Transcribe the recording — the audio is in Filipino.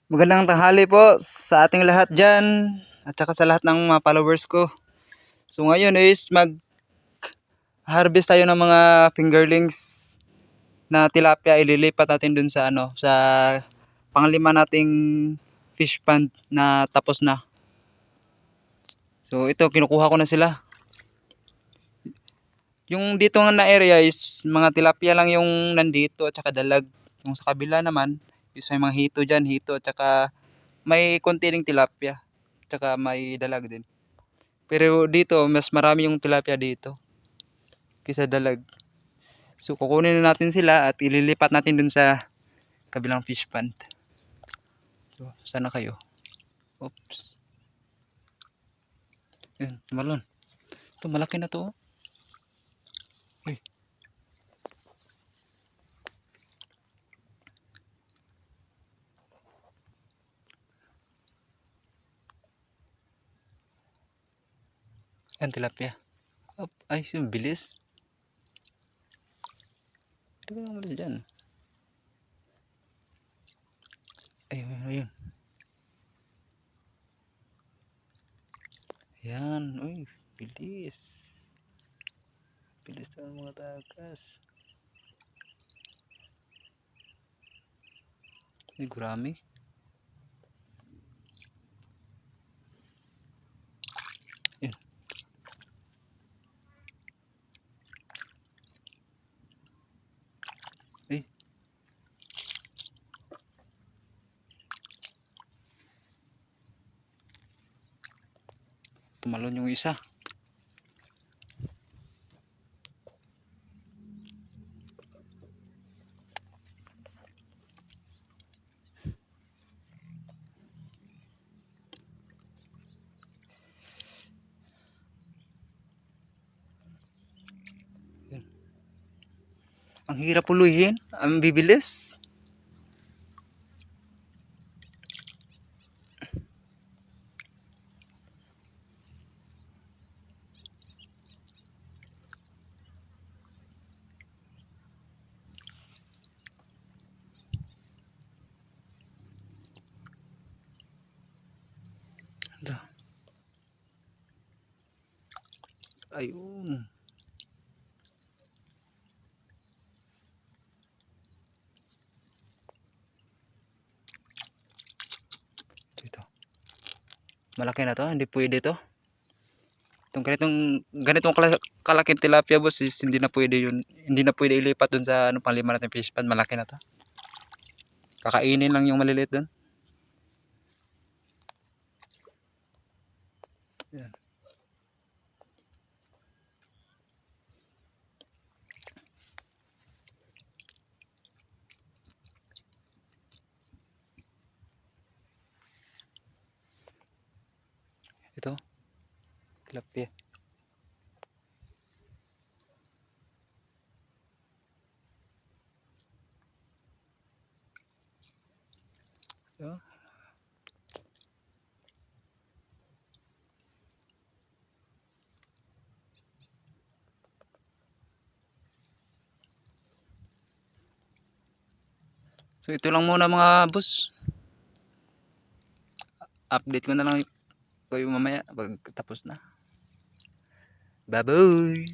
Magandang tanghali po sa ating lahat dyan at saka sa lahat ng mga followers ko. So ngayon is mag-harvest tayo ng mga fingerlings na tilapia. Ililipat natin dun sa sa panglima nating fish pond na tapos na. So ito, kinukuha ko na sila. Yung dito nga na area is mga tilapia lang yung nandito at saka dalag. Yung sa kabila naman is may mga hito dyan, hito at saka may konti ding tilapia. Tsaka may dalag din. Pero dito, mas marami yung tilapia dito kaysa dalag. So kukunin na natin sila at ililipat natin dun sa kabilang fish pond. So, sana kayo. Oops. Yun, tumalon. Ito, malaki na to. Uy. Yan, tilapia. Op, ay, bilis. Ito ka naman dyan. Ayun, ayun. Yan, uy, bilis. Bilis na mga takas. Ay, gurami. Yun. Ay. Tumalon yung isa. Ang hirap puluhin, ang bibilis. Ito. Ayun. Ito. Malaki na to, hindi pwede to. Itong ganitong kalaking tilapia boss is hindi na pwede yun. Hindi na pwede ilipat dun sa panglima natin fish pond. Malaki na to. Kakainin lang yung maliliit dun. Yan. Ito. Tilapia. Ito. So ito lang muna mga boss. Update ko na lang kayo mamaya pag tapos na. Bye-bye.